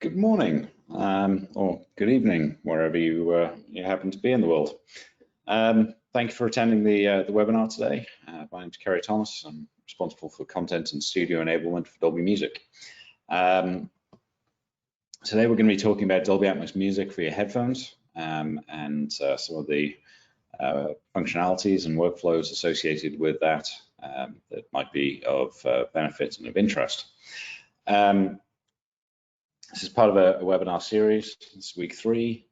Good morning, or good evening, wherever you happen to be in the world. Thank you for attending the webinar today. My name is Kerry Thomas. I'm responsible for content and studio enablement for Dolby Music. Today we're going to be talking about Dolby Atmos music for your headphones and some of the functionalities and workflows associated with that that might be of benefit and of interest. This is part of a webinar series. It's week 3.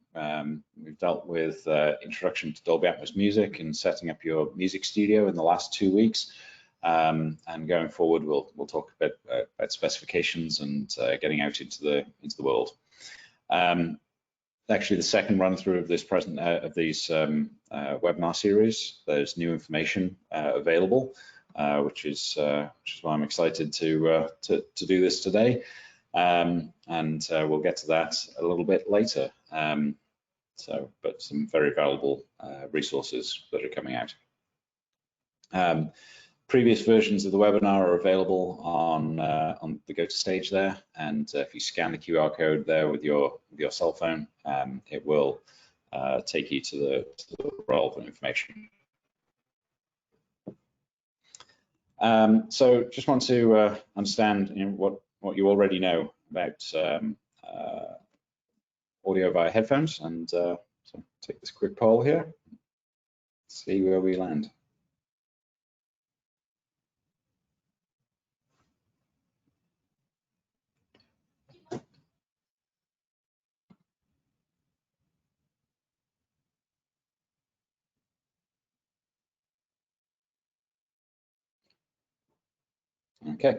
We've dealt with introduction to Dolby Atmos music and setting up your music studio in the last 2 weeks. And going forward, we'll talk a bit about specifications and getting out into the world. Actually, the second run through of this webinar series, there's new information available, which is why I'm excited to do this today. And we'll get to that a little bit later. But some very valuable resources that are coming out. Previous versions of the webinar are available on the Go to Stage there, and if you scan the QR code there with your cell phone, it will take you to the relevant information. So just want to understand what you already know about audio via headphones, and so take this quick poll here, see where we land. Okay.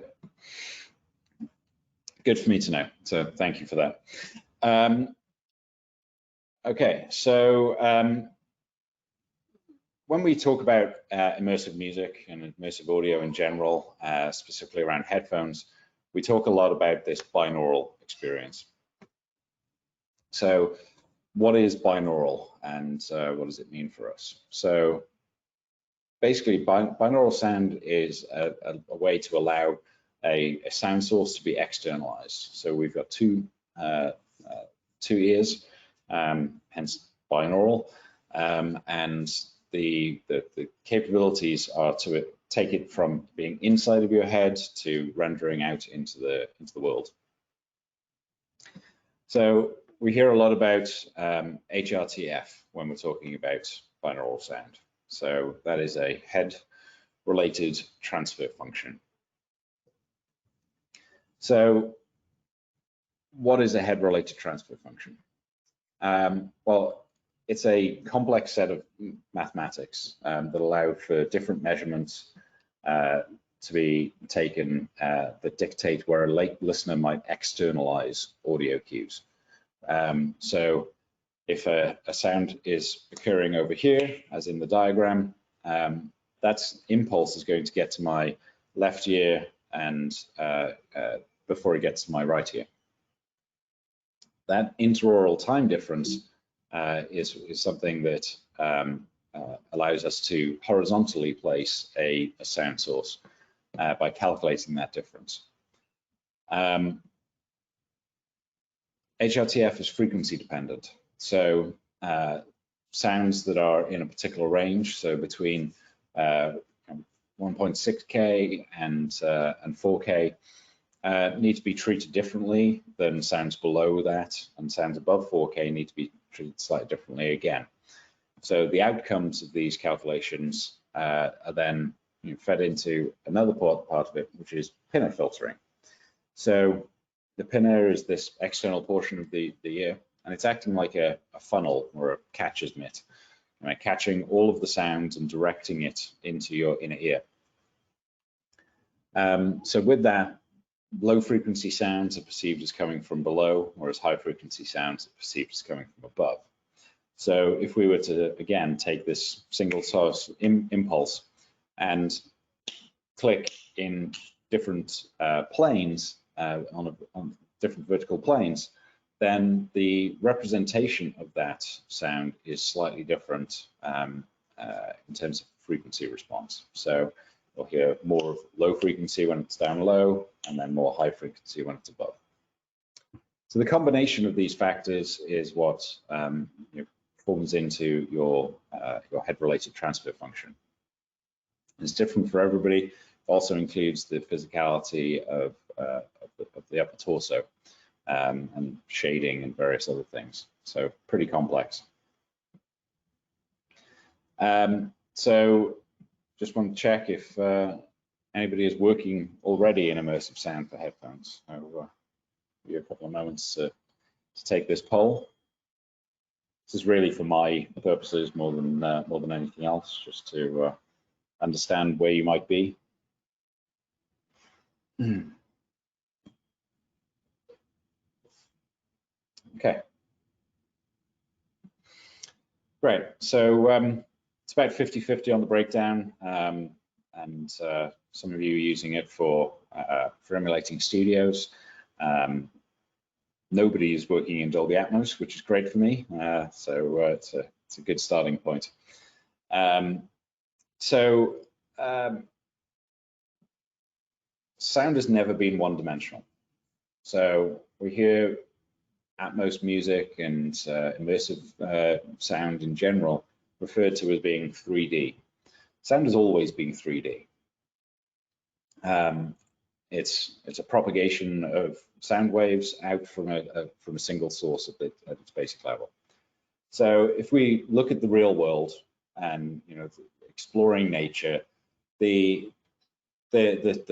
Good for me to know, so thank you for that. Okay, so when we talk about immersive music and immersive audio in general, specifically around headphones, we talk a lot about this binaural experience. So what is binaural, and what does it mean for us? So basically, binaural sound is a way to allow a sound source to be externalized. So we've got two ears, hence binaural, and the capabilities are to take it from being inside of your head to rendering out into the world. So we hear a lot about HRTF when we're talking about binaural sound. So that is a head-related transfer function. So what is a head-related transfer function? Well, it's a complex set of mathematics that allow for different measurements to be taken that dictate where a listener might externalize audio cues. So if a sound is occurring over here, as in the diagram, that impulse is going to get to my left ear and before it gets to my right ear. That interaural time difference is something that allows us to horizontally place a sound source by calculating that difference. HRTF is frequency dependent. So sounds that are in a particular range, so between 1.6K and 4K, need to be treated differently than sounds below that, and sounds above 4K need to be treated slightly differently again. So the outcomes of these calculations are then fed into another part of it, which is pinner filtering. So the pinner is this external portion of the ear, and it's acting like a funnel or a catcher's mitt, catching all of the sounds and directing it into your inner ear. So with that, low frequency sounds are perceived as coming from below, whereas high frequency sounds are perceived as coming from above. So if we were to, again, take this single source impulse and click in different planes, on different vertical planes, then the representation of that sound is slightly different in terms of frequency response. So we'll hear more of low frequency when it's down low, and then more high frequency when it's above. So the combination of these factors is what forms into your head-related transfer function. It's different for everybody. It also includes the physicality of the upper torso and shading and various other things. So pretty complex. So just want to check if anybody is working already in immersive sound for headphones. So give you a couple of moments to take this poll. This is really for my purposes more than anything else, just to understand where you might be. Okay. Great. So it's about 50-50 on the breakdown, and some of you are using it for emulating studios. Nobody is working in Dolby Atmos, which is great for me. So it's a good starting point. Sound has never been one-dimensional. So we hear Atmos music and immersive sound in general referred to as being 3D. Sound has always been 3D. It's a propagation of sound waves out from a single source at its basic level. So if we look at the real world and exploring nature, the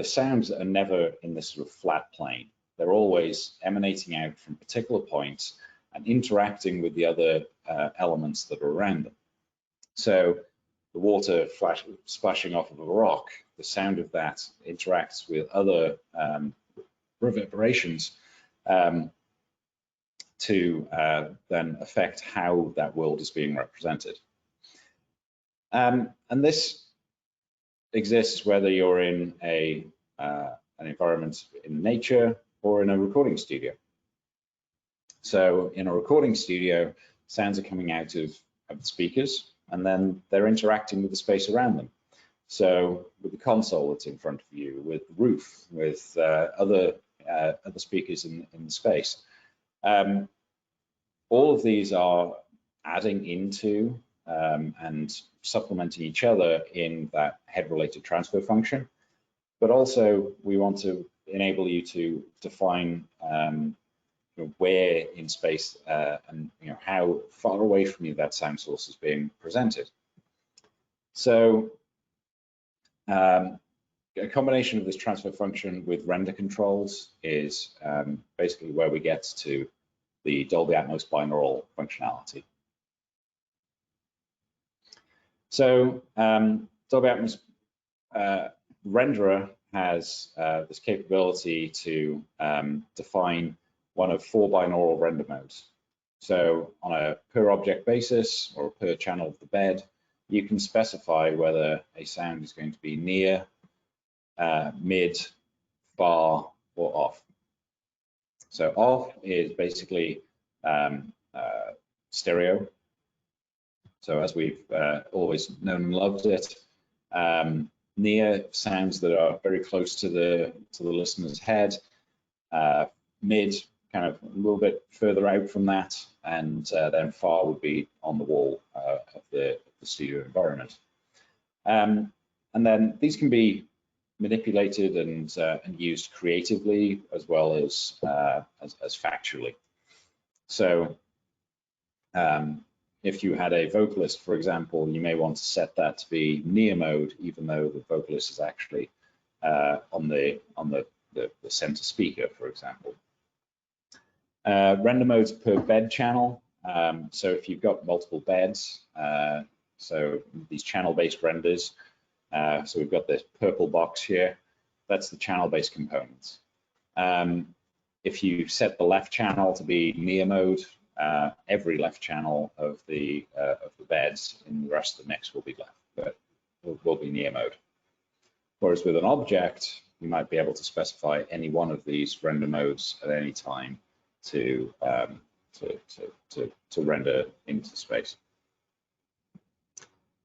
sounds are never in this sort of flat plane. They're always emanating out from particular points and interacting with the other elements that are around them. So the water splashing off of a rock, the sound of that interacts with other reverberations to then affect how that world is being represented. And this exists whether you're in an environment in nature or in a recording studio. So in a recording studio, sounds are coming out of the speakers, and then they're interacting with the space around them. So with the console that's in front of you, with the roof, with other speakers in the space. All of these are adding into and supplementing each other in that head-related transfer function. But also, we want to enable you to define where in space and how far away from you that sound source is being presented. So a combination of this transfer function with render controls is basically where we get to the Dolby Atmos binaural functionality. So Dolby Atmos renderer has this capability to define one of 4 binaural render modes. So on a per object basis or per channel of the bed, you can specify whether a sound is going to be near, mid, far, or off. So off is basically stereo. So as we've always known and loved it, near sounds that are very close to the listener's head, mid kind of a little bit further out from that, and then far would be on the wall of the studio environment. And then these can be manipulated and used creatively as well as factually. So if you had a vocalist, for example, you may want to set that to be near mode, even though the vocalist is actually on the center speaker, for example. Render modes per bed channel. So if you've got multiple beds, so these channel-based renders, so we've got this purple box here, that's the channel-based components. If you set the left channel to be near mode, every left channel of the beds in the rest of the mix will be left, but will be near mode. Whereas with an object, you might be able to specify any one of these render modes at any time to render into space.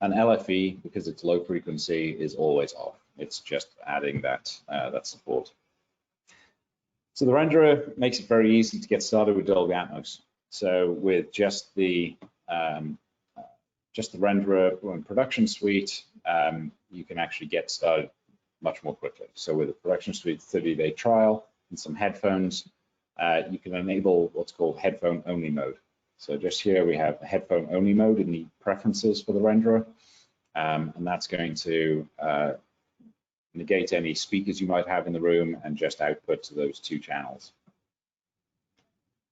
And LFE, because it's low frequency, is always off. It's just adding that support. So the renderer makes it very easy to get started with Dolby Atmos. So with just the renderer and production suite, you can actually get started much more quickly. So with a production suite 30-day trial and some headphones, you can enable what's called headphone only mode. So just here we have the headphone only mode in the preferences for the renderer, and that's going to negate any speakers you might have in the room and just output to those 2 channels.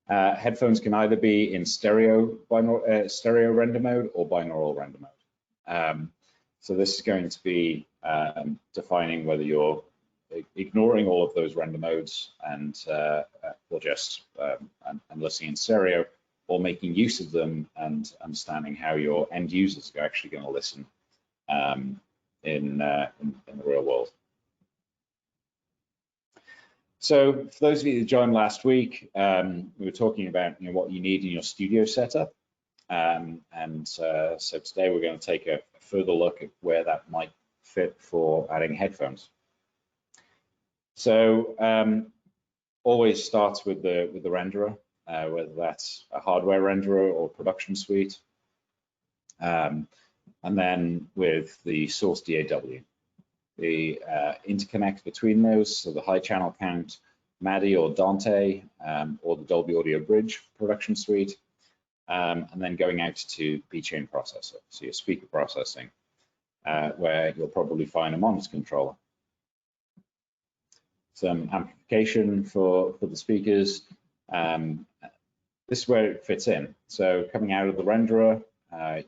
Headphones can either be in stereo render mode or binaural render mode. So this is going to be defining whether you're ignoring all of those render modes and or just and listening in stereo, or making use of them and understanding how your end users are actually going to listen in the real world. So for those of you that joined last week, we were talking about what you need in your studio setup. So today we're going to take a further look at where that might fit for adding headphones. So always starts with the renderer, whether that's a hardware renderer or production suite, and then with the source DAW. The interconnect between those, so the high channel count MADI or Dante, or the Dolby Audio Bridge production suite, and then going out to B-chain processor, so your speaker processing, where you'll probably find a monitor controller. Some amplification for the speakers. This is where it fits in. So coming out of the renderer,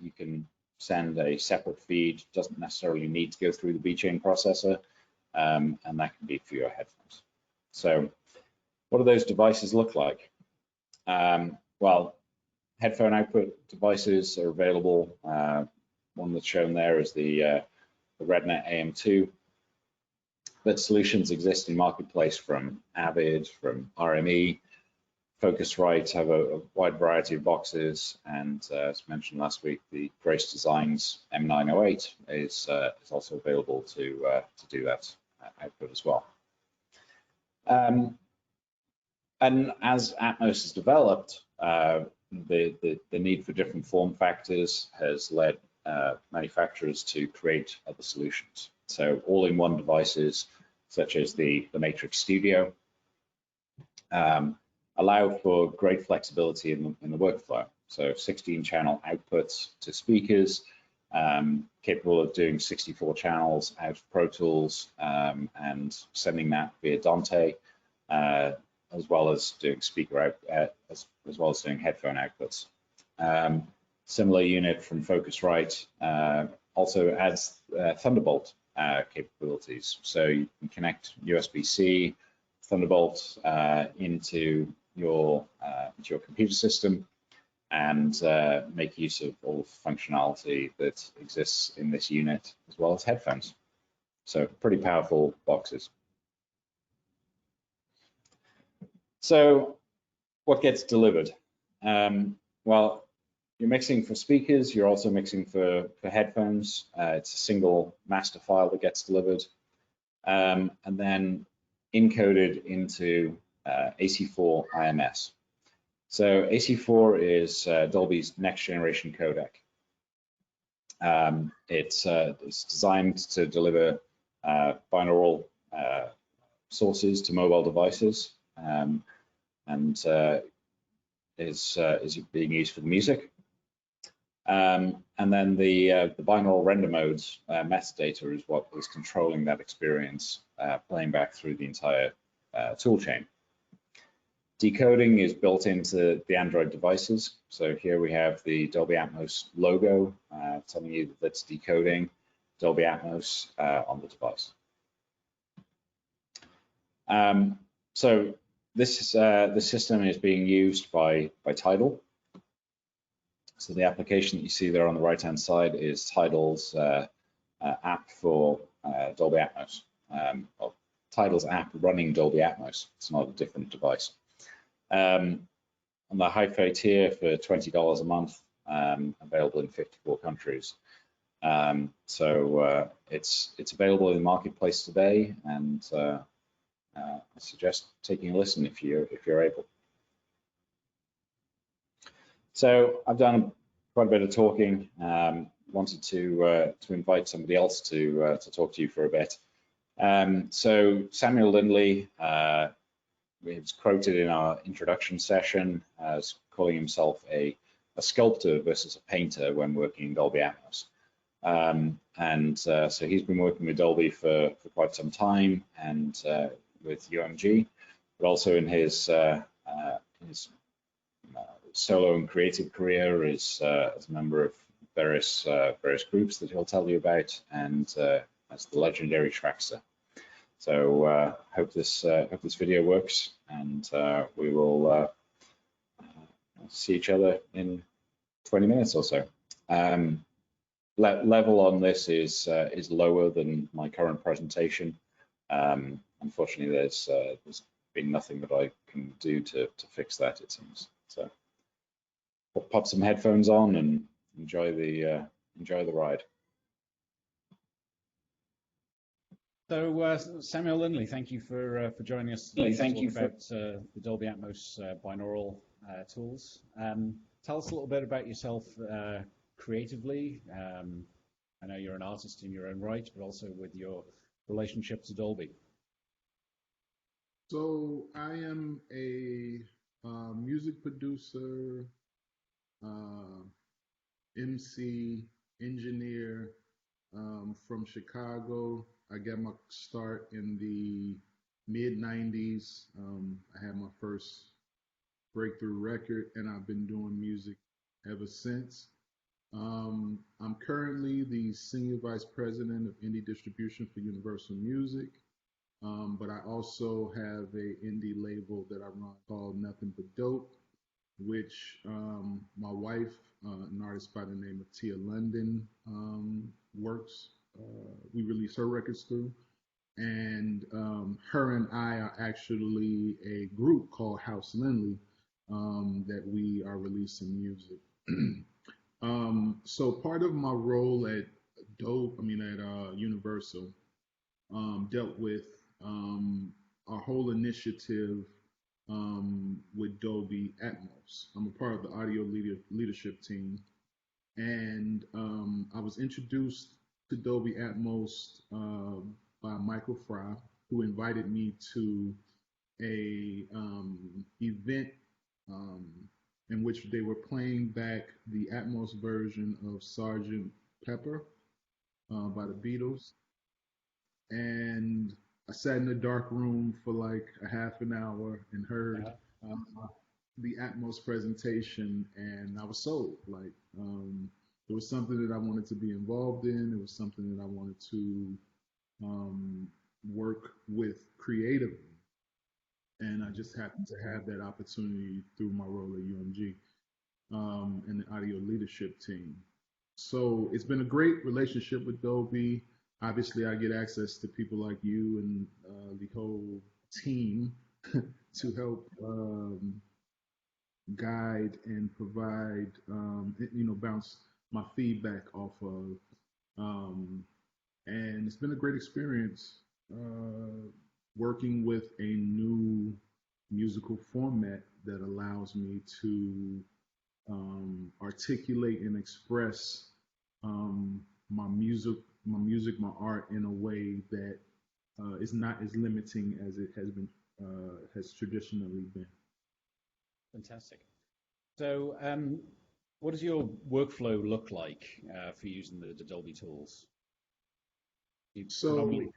you can send a separate feed, doesn't necessarily need to go through the B-chain processor, and that can be for your headphones. So what do those devices look like? Well, headphone output devices are available. One that's shown there is the RedNet AM2, but solutions exist in marketplace from Avid, from RME. Focusrite have a wide variety of boxes, and as mentioned last week, the Grace Designs M908 is also available to do that output as well. And as Atmos has developed, the need for different form factors has led manufacturers to create other solutions. So all-in-one devices such as the Matrix Studio allow for great flexibility in the workflow. So 16-channel outputs to speakers, capable of doing 64 channels out of Pro Tools and sending that via Dante, as well as doing speaker out, as well as doing headphone outputs. Similar unit from Focusrite also adds Thunderbolt capabilities. So you can connect USB-C, Thunderbolt into your computer system and make use of all the functionality that exists in this unit, as well as headphones. So pretty powerful boxes. So what gets delivered? Well, you're mixing for speakers, you're also mixing for headphones. It's a single master file that gets delivered, and then encoded into AC4 IMS. So AC4 is Dolby's next generation codec. It's designed to deliver binaural sources to mobile devices, and is being used for the music. And then the binaural render modes metadata is what is controlling that experience, playing back through the entire toolchain. Decoding is built into the Android devices. So here we have the Dolby Atmos logo telling you that it's decoding Dolby Atmos on the device. So this the system is being used by Tidal. So the application that you see there on the right-hand side is Tidal's app for Dolby Atmos, or Tidal's app running Dolby Atmos. It's not a different device. On the hi-fi tier for $20 a month, available in 54 countries. So it's available in the marketplace today, and I suggest taking a listen if you're able. So I've done quite a bit of talking. Wanted to invite somebody else to talk to you for a bit. So Samuel Lindley was quoted in our introduction session as calling himself a sculptor versus a painter when working in Dolby Atmos. So he's been working with Dolby for quite some time, and with UMG, but also in his solo and creative career as a member of various groups that he'll tell you about, and as the legendary Trackster. So hope this video works, and we will see each other in 20 minutes or so. Level on this is lower than my current presentation. Unfortunately, there's been nothing that I can do to fix that, it seems. So pop some headphones on and enjoy the ride. So Samuel Lindley, thank you for joining us today. Thank you about the Dolby Atmos binaural tools. Tell us a little bit about yourself creatively. I know you're an artist in your own right, but also with your relationship to Dolby. So I am a music producer, MC, engineer from Chicago. I got my start in the mid-90s. I had my first breakthrough record, and I've been doing music ever since. I'm currently the Senior Vice President of Indie Distribution for Universal Music, but I also have a indie label that I run called Nothing But Dope, which my wife, an artist by the name of Tia London, works. We release her records through, and her and I are actually a group called House Lindley that we are releasing music. So part of my role at Universal dealt with our whole initiative with Dolby Atmos. I'm a part of the audio leadership team, and I was introduced to Dolby Atmos by Michael Fry, who invited me to a event in which they were playing back the Atmos version of Sgt. Pepper by the Beatles. And I sat in a dark room for like a half an hour and heard the Atmos presentation, and I was sold. Like, it was something that I wanted to be involved in. It was something that I wanted to work with creatively. And I just happened to have that opportunity through my role at UMG and the audio leadership team. So it's been a great relationship with Dolby. Obviously, I get access to people like you and the whole team to help guide and provide, bounce my feedback off of. And it's been a great experience working with a new musical format that allows me to articulate and express my music, my art in a way that is not as limiting as it has traditionally been. Fantastic. So, what does your workflow look like for using the Dolby tools? Predominantly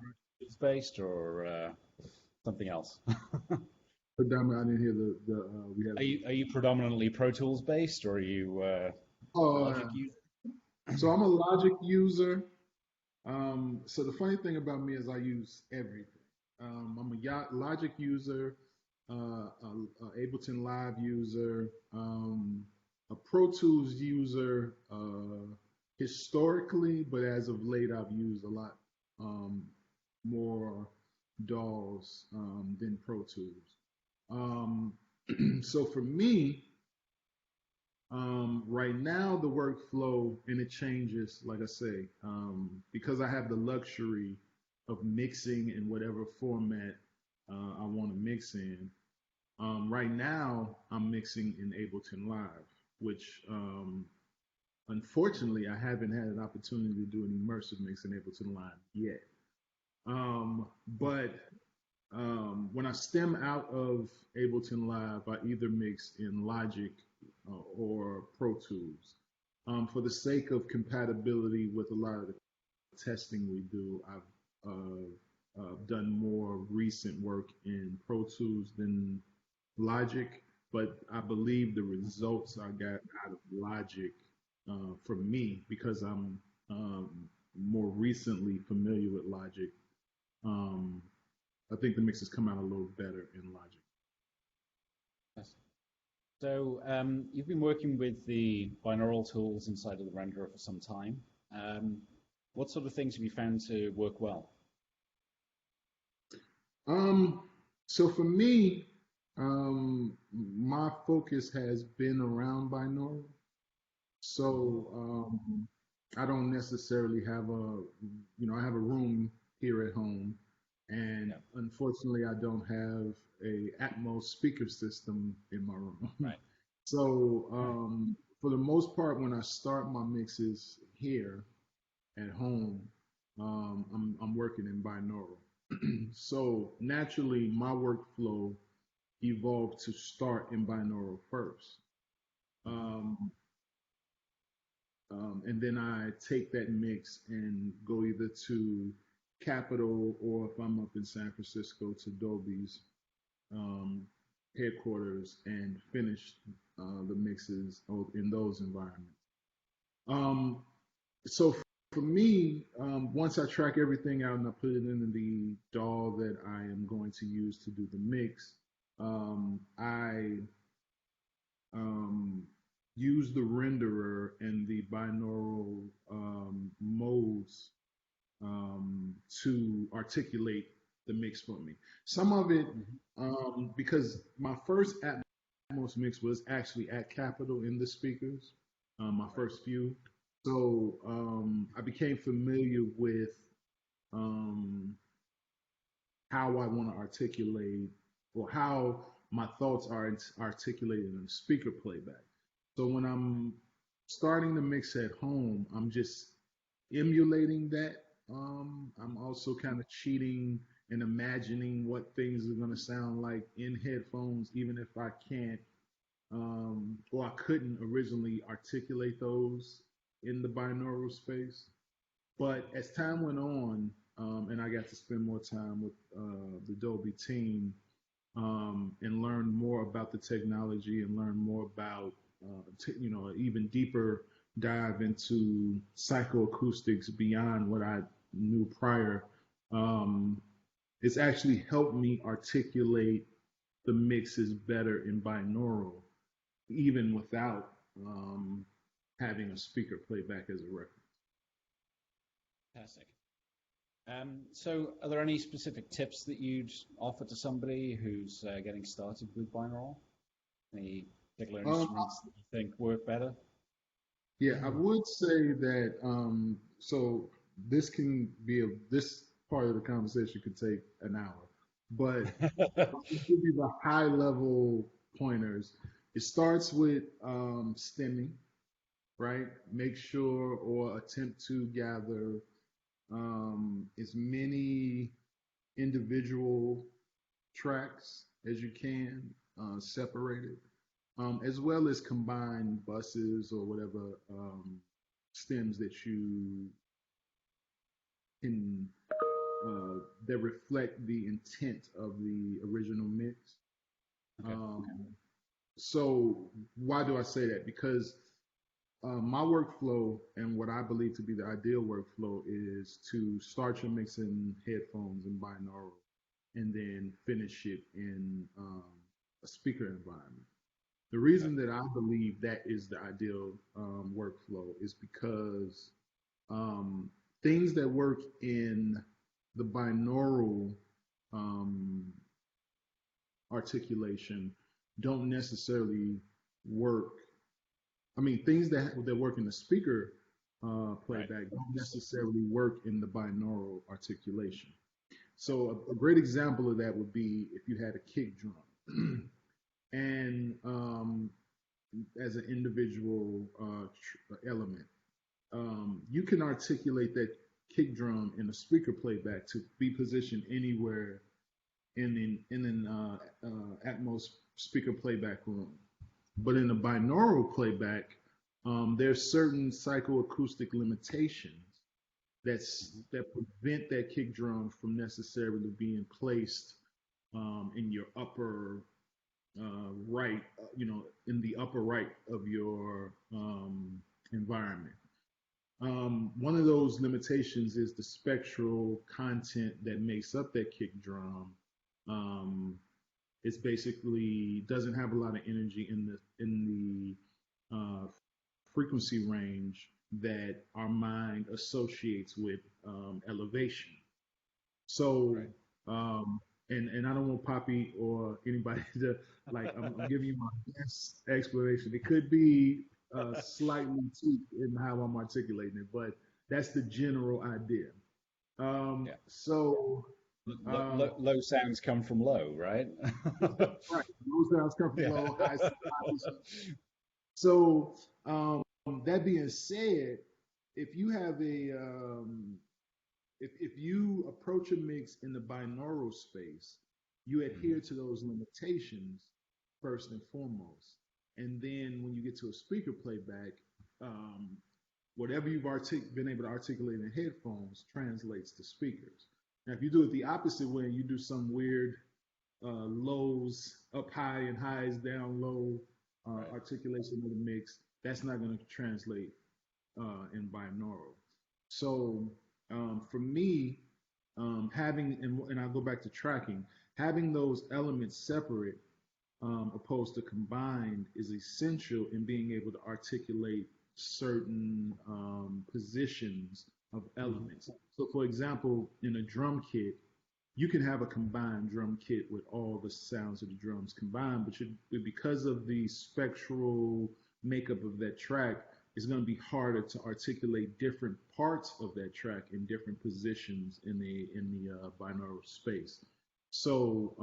based or something else? Predominantly, I didn't hear Are you predominantly Pro Tools based, or are you Logic user? So I'm a Logic user. So the funny thing about me is I use everything. I'm a Logic user, Ableton Live user, a Pro Tools user historically, but as of late I've used a lot more DAWs than Pro Tools. So for me, right now the workflow, and it changes, like I say, because I have the luxury of mixing in whatever format I want to mix in. Right now, I'm mixing in Ableton Live, which unfortunately I haven't had an opportunity to do an immersive mix in Ableton Live yet. But when I stem out of Ableton Live, I either mix in Logic or Pro Tools. For the sake of compatibility with a lot of the testing we do, I've done more recent work in Pro Tools than Logic, but I believe the results I got out of Logic for me, because I'm more recently familiar with Logic, um, I think the mixes come out a little better in Logic. Yes. So you've been working with the binaural tools inside of the renderer for some time. What sort of things have you found to work well? Um, so for me, my focus has been around binaural. So I don't necessarily have I have a room here at home, and Yeah. unfortunately, I don't have a Atmos speaker system in my room. Right. So for the most part, when I start my mixes here at home, I'm working in binaural. So naturally, my workflow evolved to start in binaural first. Um, and then I take that mix and go either to Capitol, or if I'm up in San Francisco, to Dolby's um, headquarters, and finish the mixes in those environments. Um, so for me, once I track everything out and I put it in the DAW that I am going to use to do the mix, I um, use the renderer and the binaural modes to articulate the mix for me. Some of it, Mhm. because my first Atmos mix was actually at Capitol in the speakers, my Right. first few. So I became familiar with um, how I want to articulate, or how my thoughts are articulated in speaker playback. So when I'm starting the mix at home, I'm just emulating that. I'm also kind of cheating and imagining what things are going to sound like in headphones, even if I can't, or I couldn't originally articulate those in the binaural space. But as time went on, and I got to spend more time with the Dolby team, and learn more about the technology, and learn more about, even deeper dive into psychoacoustics beyond what I knew prior. Um, it's actually helped me articulate the mixes better in binaural, even without having a speaker playback as a reference. Fantastic. So are there any specific tips that you'd offer to somebody who's getting started with binaural? Any particular Um, instruments that you think work better? Yeah, I would say that so this part of the conversation could take an hour, but I'll just give you the high level pointers. It starts with stemming, right? Make sure, or attempt to gather as many individual tracks as you can, separated, as well as combine buses or whatever stems that you can that reflect the intent of the original mix. Okay. Um, so why do I say that? Because my workflow, and what I believe to be the ideal workflow, is to start your mix in headphones and binaural, and then finish it in a speaker environment. The Okay. reason that I believe that is the ideal workflow is because um, things that work in the binaural um, articulation don't necessarily work. I mean, things that work in the speaker Right. playback don't necessarily work in the binaural articulation. So a great example of that would be if you had a kick drum, and as an individual element, you can articulate that kick drum in a speaker playback to be positioned anywhere in an Atmos speaker playback room. But in a binaural playback, there's certain psychoacoustic limitations that prevent that kick drum from necessarily being placed in your upper right, in the upper right of your environment. One of those limitations is the spectral content that makes up that kick drum. Um, it's basically doesn't have a lot of energy in the frequency range that our mind associates with elevation. So, Right. and I don't want Poppy or anybody to like. I'm giving you my best explanation. It could be slightly tweaked in how I'm articulating it, but that's the general idea. Yeah. So, Low sounds come from low, right? right, low sounds come from Yeah. low, high sounds. So, that being said, if you have a if you approach a mix in the binaural space, you adhere Mhm. to those limitations first and foremost. And then when you get to a speaker playback, um, whatever you've been able to articulate in headphones translates to speakers. Now, if you do it the opposite way and you do some weird lows up high and highs down low Right. articulation of the mix, that's not going to translate in binaural. So for me, having and I'll go back to tracking, having those elements separate opposed to combined is essential in being able to articulate certain positions of Mhm. elements. So, for example, in a drum kit, you can have a combined drum kit with all the sounds of the drums combined, but because of the spectral makeup of that track, it's going to be harder to articulate different parts of that track in different positions in the binaural space. So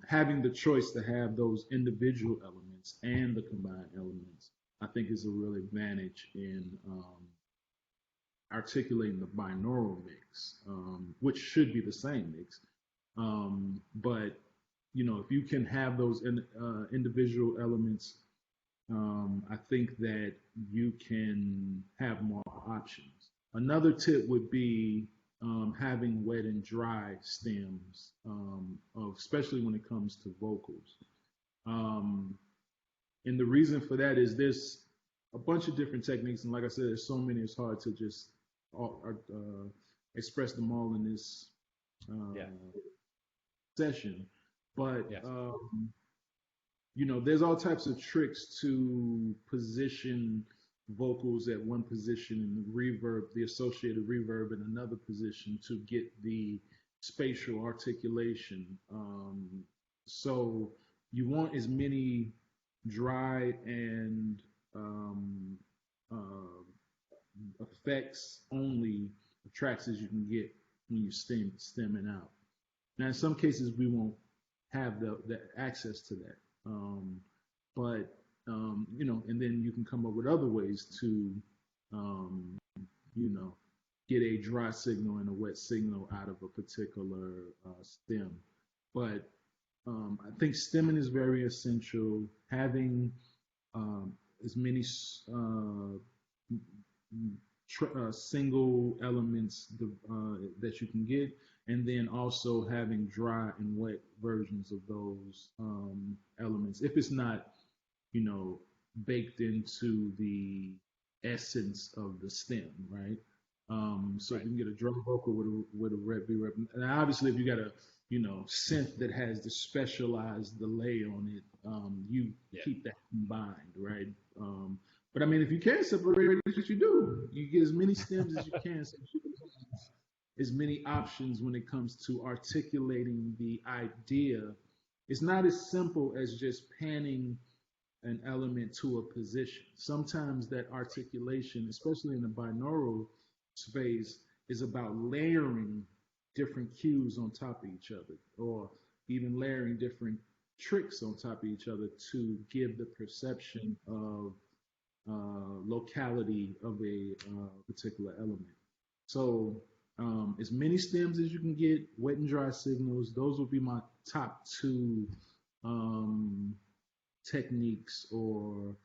having the choice to have those individual elements and the combined elements, I think, is a real advantage in articulating the binaural mix, which should be the same mix. But if you can have those individual elements, I think that you can have more options. Another tip would be having wet and dry stems, especially when it comes to vocals. Um, and the reason for that is there's a bunch of different techniques, and like I said, there's so many. It's hard to just express them all in this Yeah. uh, session. But Yes. there's all types of tricks to position vocals at one position and the associated reverb in another position to get the spatial articulation. So you want as many dry and uh, effects only tracks as you can get when you stemming out. Now, in some cases, we won't have the access to that. But and then you can come up with other ways to, um, you know, get a dry signal and a wet signal out of a particular stem. But I think stemming is very essential. Having as many single elements that you can get, and then also having dry and wet versions of those elements. If it's not, baked into the essence of the stem, right? So if Right. you can get a drum vocal with a rep, rep, and obviously if you got a synth that has the specialized delay on it, you Yeah. keep that combined, right? But I mean, if you can separate it, that's what you do. You get as many stems as you can, so you can have as many options when it comes to articulating the idea. It's not as simple as just panning an element to a position. Sometimes that articulation, especially in the binaural space, is about layering different cues on top of each other, or even layering different tricks on top of each other to give the perception of locality of a particular element. So as many stems as you can get, wet and dry signals, those would be my top two um, techniques or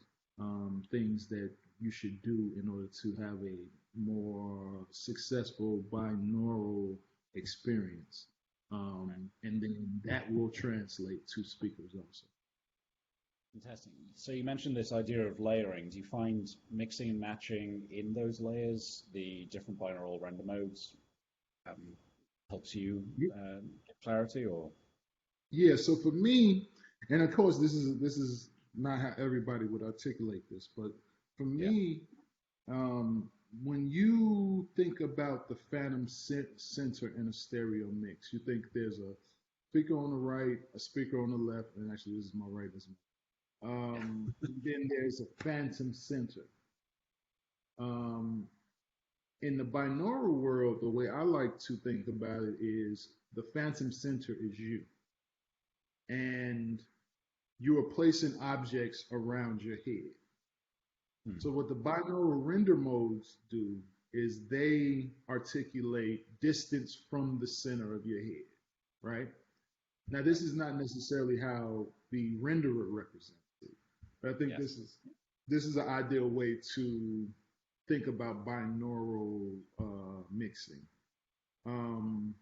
things that you should do in order to have a more successful binaural experience. And then that will translate to speakers also. Fantastic. So you mentioned this idea of layering. Do you find mixing and matching in those layers, the different binaural render modes, um, helps you get clarity or? Yeah, so for me, and of course this is not how everybody would articulate this, but for Yeah. me, um, when you think about the phantom center in a stereo mix, you think there's a speaker on the right, a speaker on the left, and actually this is my right, this is and then there's a phantom center. Um, in the binaural world, the way I like to think about it is the phantom center is you, and you are placing objects around your head. Hmm. So what the binaural render modes do is they articulate distance from the center of your head, right? Now this is not necessarily how the renderer represents it, but I think Yes. this is an ideal way to think about binaural mixing. Um,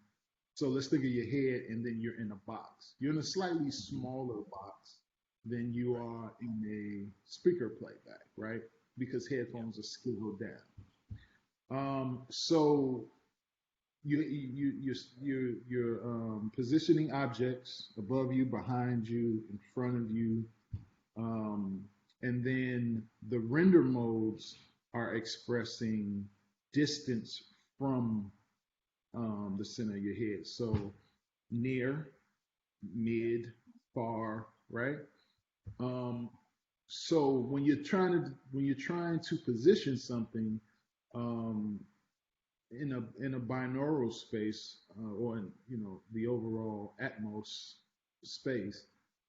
so let's think of your head, and then you're in a box. You're in a slightly Mhm. smaller box than you Right. are in a speaker playback, right? Because Yeah. headphones are skiddled down. So you're positioning objects above you, behind you, in front of you, um, and then the render modes are expressing distance from the center of your head. So near, Yeah. mid, far, right? Um, so when you're trying to position something um, in a binaural space or in the overall Atmos space,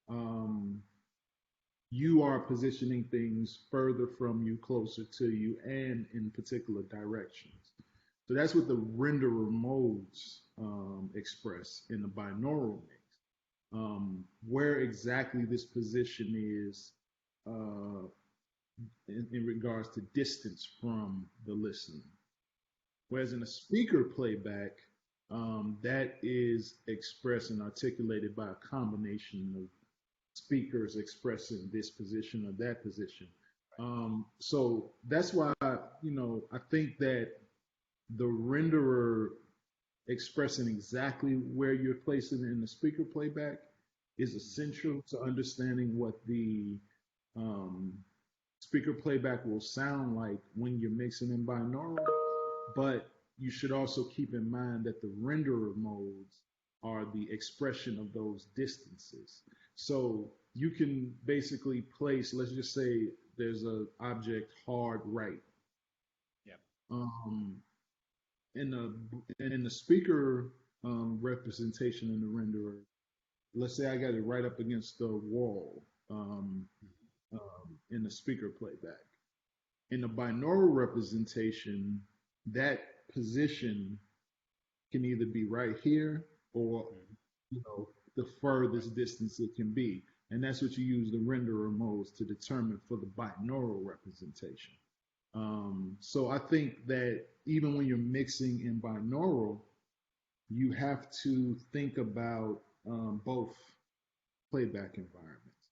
um, you are positioning things further from you, closer to you, and in particular directions. So that's what the renderer modes express in the binaural mix. Where exactly this position is uh, in regards to distance from the listener. Whereas in a speaker playback, that is expressed and articulated by a combination of speakers expressing this position or that position. So that's why, I think that the renderer expressing exactly where you're placing it in the speaker playback is essential to understanding what the um, speaker playback will sound like when you're mixing in binaural. But you should also keep in mind that the renderer modes are the expression of those distances. So you can basically place, let's just say there's an object hard right. Yeah. Um, in the speaker representation in the renderer, let's say I got it right up against the wall in the speaker playback. In the binaural representation, that position can either be right here or Mhm. the Right. furthest distance it can be. And that's what you use the renderer modes to determine for the binaural representation. So I think that even when you're mixing in binaural, you have to think about both playback environments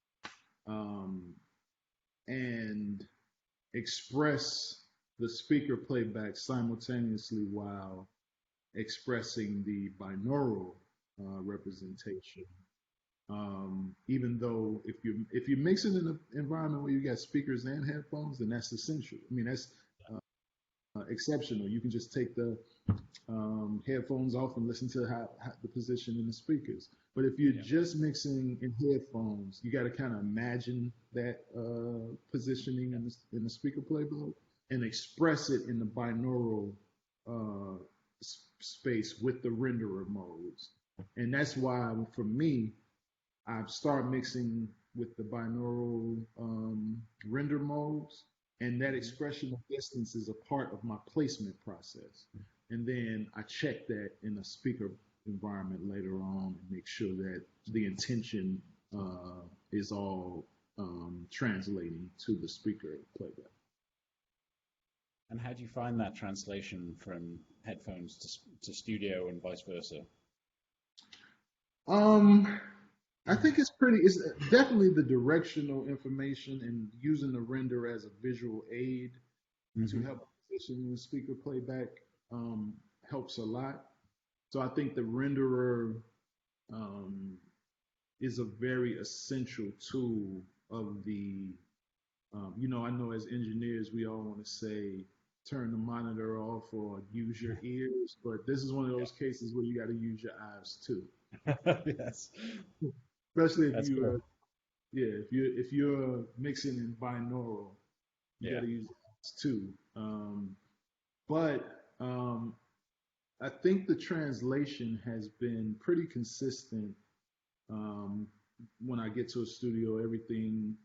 um, and express the speaker playback simultaneously while expressing the binaural representation. Even though if you're mixing in an environment where you got speakers and headphones, then that's essential. I mean, that's exceptional. You can just take the headphones off and listen to how the position in the speakers. But if you're Yeah. just mixing in headphones, you got to kind of imagine that positioning in the speaker playback and express it in the binaural uh, space with the renderer modes. And that's why, for me, I've started mixing with the binaural render modes, and that expression of distance is a part of my placement process. And then I check that in a speaker environment later on and make sure that the intention is all translating to the speaker playback. And how do you find that translation from headphones to studio and vice versa? I think it's definitely the directional information and using the render as a visual aid to help position the speaker playback helps a lot. So I think the renderer is a very essential tool of the, I know as engineers, we all want to say, turn the monitor off or use your ears, but this is one of those cases where you got to use your eyes too. Yes. Especially if you if you're mixing in binaural, you got to use your eyes too. But I think the translation has been pretty consistent. When I get to a studio, everything,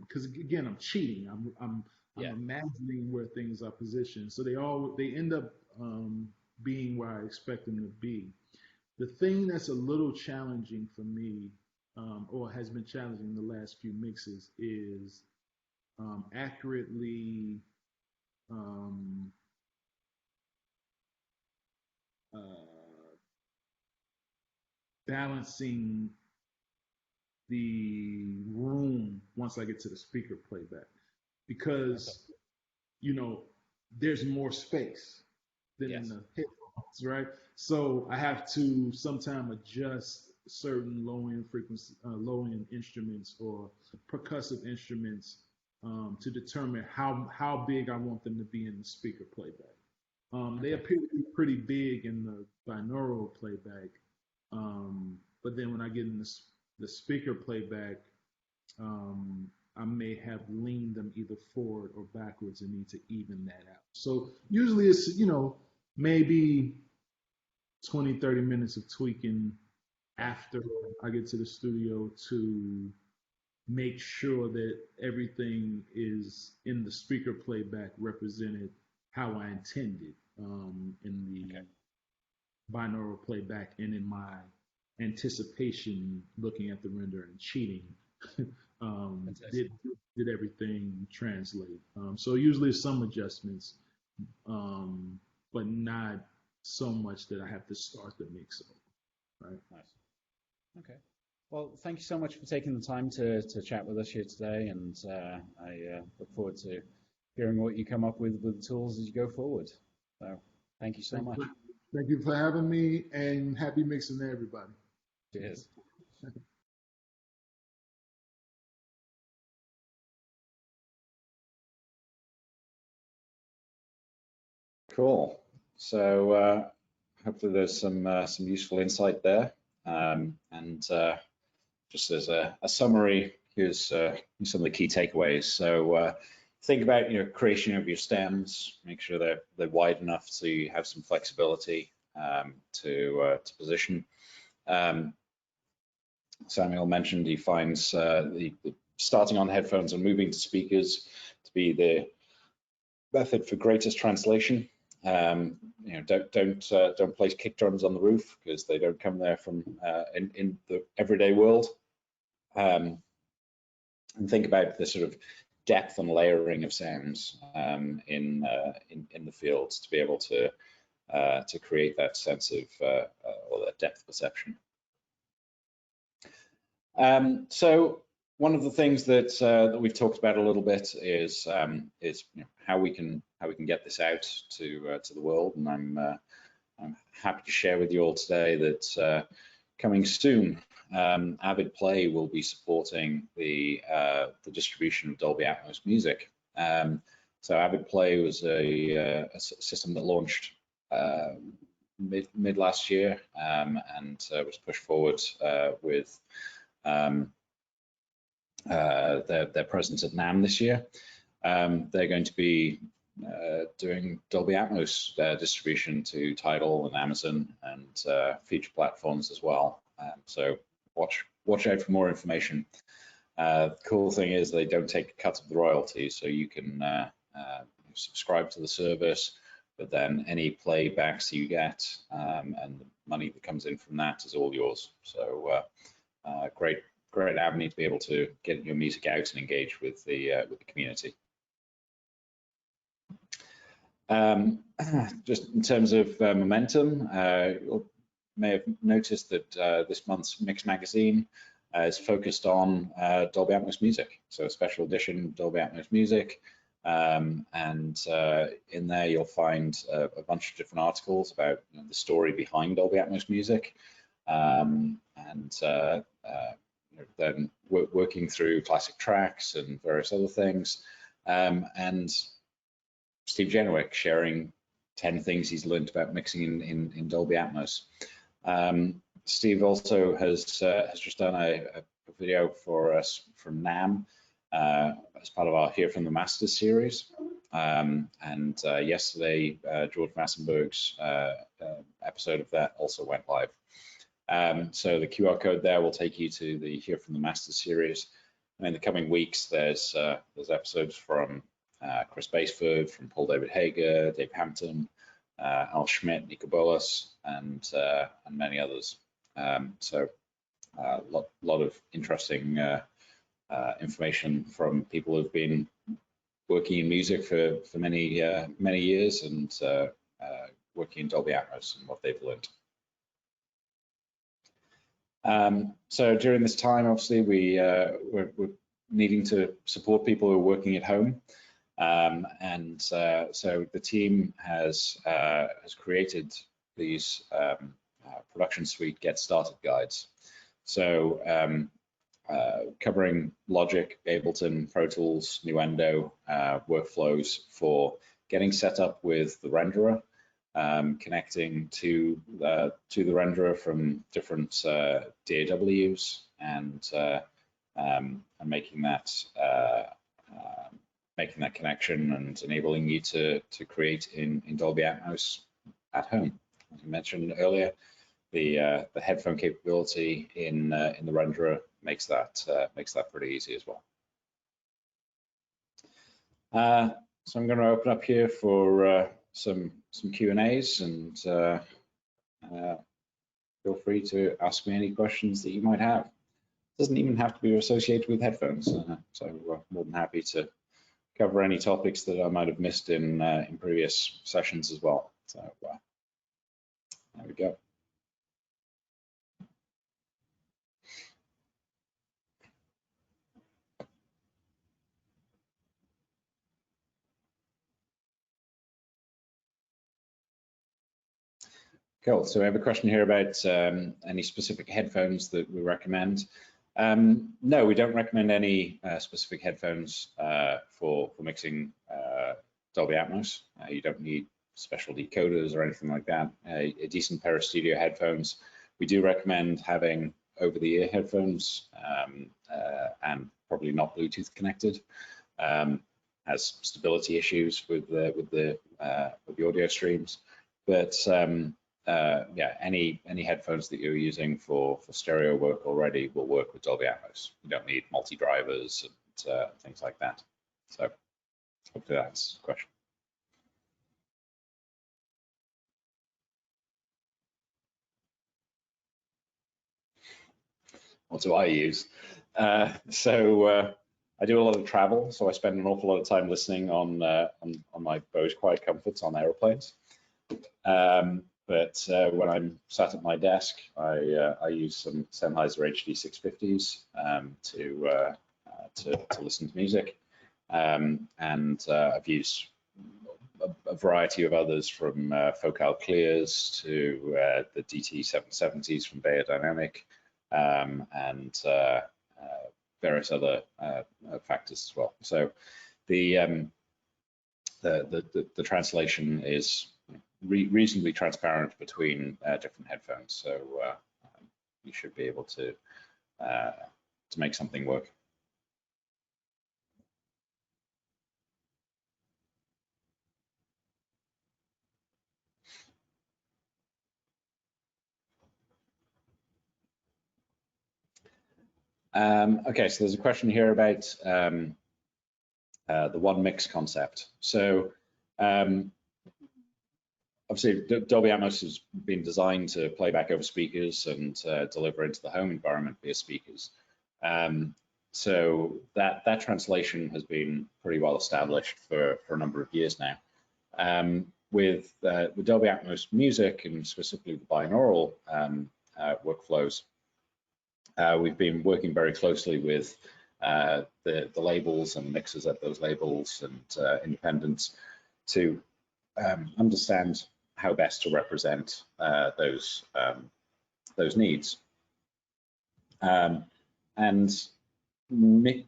because again, I'm cheating. I'm imagining where things are positioned, so they end up being where I expect them to be. The thing that's a little challenging for me, or has been challenging in the last few mixes, is accurately balancing the room once I get to the speaker playback, because there's more space than in the headphones, right? So I have to sometimes adjust certain low end instruments or percussive instruments to determine how big I want them to be in the speaker playback. They appear to be pretty big in the binaural playback, but then when I get in the speaker playback, I may have leaned them either forward or backwards and need to even that out. So usually it's, maybe 20, 30 minutes of tweaking after I get to the studio to make sure that everything is in the speaker playback represented how I intended in the binaural playback, and in my anticipation looking at the render and cheating did everything translate. So usually some adjustments, but not so much that I have to start the mix over. Right. Nice. Okay. Well, thank you so much for taking the time to chat with us here today, and I look forward to hearing what you come up with the tools as you go forward. So thank you so much. Thank you for having me, and happy mixing to everybody. Cheers. Cool. So hopefully there's some useful insight there. And just as a summary, here's some of the key takeaways. So think about creation of your stems. Make sure they're wide enough so you have some flexibility to position. Samuel mentioned he finds the starting on headphones and moving to speakers to be the method for greatest translation. Don't place kick drums on the roof because they don't come there from in the everyday world. And think about the sort of depth and layering of sounds in the fields to be able to create that sense of or that depth perception. So one of the things that we've talked about a little bit is how we can get this out to the world, and I'm happy to share with you all today that coming soon, Avid Play will be supporting the distribution of Dolby Atmos music. So Avid Play was a system that launched mid last year and was pushed forward with their presence at NAMM this year. They're going to be doing Dolby Atmos distribution to Tidal and Amazon and future platforms as well. So watch out for more information. The cool thing is they don't take a cut of the royalties, so you can subscribe to the service, but then any playbacks you get and the money that comes in from that is all yours. So great avenue to be able to get your music out and engage with the community. Just in terms of momentum, you may have noticed that this month's Mix magazine is focused on Dolby Atmos music, so a special edition Dolby Atmos music. And in there you'll find a bunch of different articles about the story behind Dolby Atmos music, and then working through classic tracks and various other things, and Steve Jenowick sharing 10 things he's learned about mixing in Dolby Atmos. Steve also has just done a video for us from NAMM as part of our Hear from the Masters series. And yesterday, George Massenberg's episode of that also went live. So the QR code there will take you to the Hear from the Masters series. And in the coming weeks, there's episodes from Chris Baseford, from Paul David Hager, Dave Hampton, Al Schmidt, Nico Bolas, and many others. So a lot of interesting information from people who've been working in music for many years and working in Dolby Atmos and what they've learned. So during this time, obviously, we're needing to support people who are working at home. So the team has created these production suite get started guides. So covering Logic, Ableton, Pro Tools, Nuendo workflows for getting set up with the renderer, connecting to the renderer from different DAWs, and making that connection and enabling you to create in Dolby Atmos at home. As you mentioned earlier, the headphone capability in the renderer makes that pretty easy as well. So I'm going to open up here for some Q&As, and feel free to ask me any questions that you might have. It doesn't even have to be associated with headphones, so we're more than happy to cover any topics that I might have missed in previous sessions as well. So there we go. Cool. So I have a question here about any specific headphones that we recommend. No, we don't recommend any specific headphones for mixing Dolby Atmos. You don't need special decoders or anything like that. A decent pair of studio headphones. We do recommend having over-the-ear headphones and probably not Bluetooth connected. Has stability issues with the audio streams, but yeah, any headphones that you're using for stereo work already will work with Dolby Atmos. You don't need multi-drivers and things like that. So hopefully that's the question. What do I use? So I do a lot of travel, so I spend an awful lot of time listening on my Bose Quiet Comforts on airplanes. But when I'm sat at my desk, I use some Sennheiser HD 650s to listen to music, and I've used a variety of others, from Focal Clears to the DT 770s from Beyerdynamic, and various other factors as well. So the translation is reasonably transparent between different headphones, so you should be able to make something work. Okay, so there's a question here about the one mix concept. So obviously, Dolby Atmos has been designed to play back over speakers and deliver into the home environment via speakers. So that translation has been pretty well established for a number of years now. With Dolby Atmos music and specifically the binaural workflows, we've been working very closely with the labels and mixers at those labels and independents to understand how best to represent those needs. And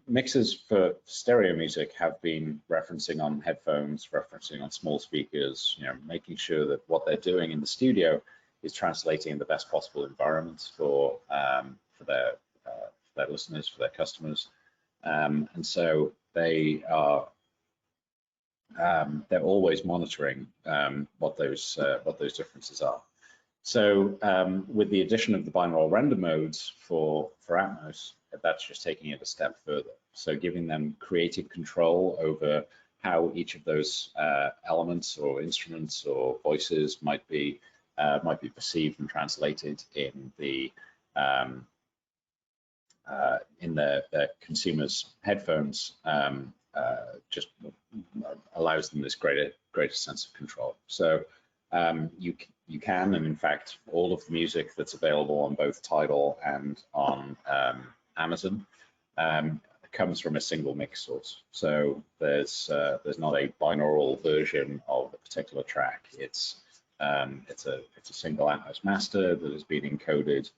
mixers for stereo music have been referencing on headphones, referencing on small speakers, making sure that what they're doing in the studio is translating in the best possible environment for their listeners, for their customers. And so they're always monitoring what those differences are. So with the addition of the binaural render modes for Atmos, that's just taking it a step further. So giving them creative control over how each of those elements or instruments or voices might be perceived and translated in the consumer's headphones just allows them this greater sense of control. So you can, and in fact, all of the music that's available on both Tidal and on Amazon comes from a single mix source. So there's not a binaural version of a particular track. It's a single Atmos master that has been encoded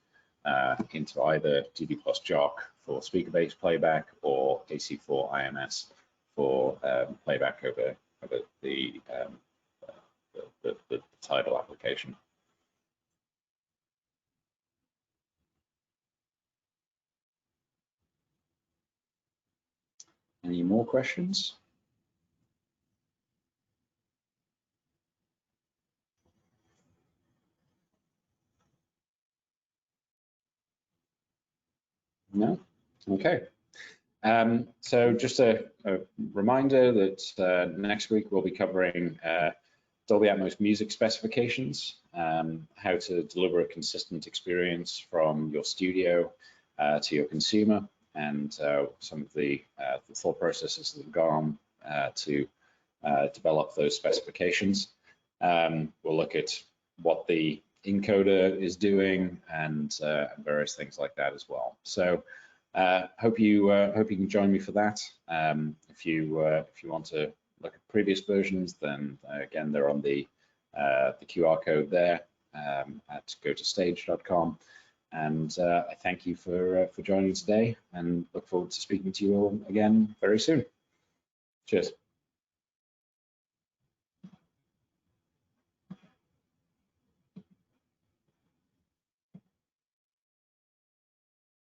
into either DB+ Jock for speaker-based playback or AC4 IMS for playback over the Tidal application. Any more questions? No? Okay. So just a reminder that next week we'll be covering Dolby Atmos music specifications, how to deliver a consistent experience from your studio to your consumer, and some of the thought processes that have gone to develop those specifications. We'll look at what the encoder is doing and various things like that as well. So hope you can join me for that. If you want to look at previous versions, then again they're on the QR code there at gotostage.com. And I thank you for joining today, and look forward to speaking to you all again very soon. Cheers.